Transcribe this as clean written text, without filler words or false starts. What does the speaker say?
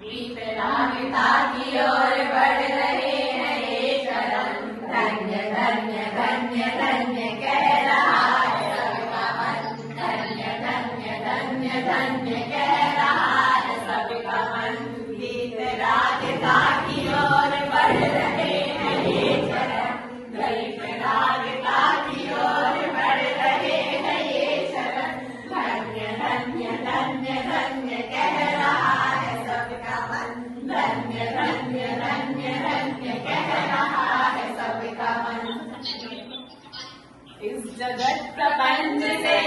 विकलांगता की ओर बढ़ रहे हैं ये कदम। धन्य धन्य धन्य धन्य कह रहा है सबका मन। धन्य धन्य धन्य धन्य कह रहा है सबका मन। विकलांगता की ओर बढ़ रहे हैं ये कदम। विकलांगता की ओर बढ़ रहे हैं ये कदम। धन्य धन्य धन्य धन्य कह रहा है सबका मन। धन्य धन्य धन्य धन्य कह रहा है सबका मन। इस जगत प्रपंच से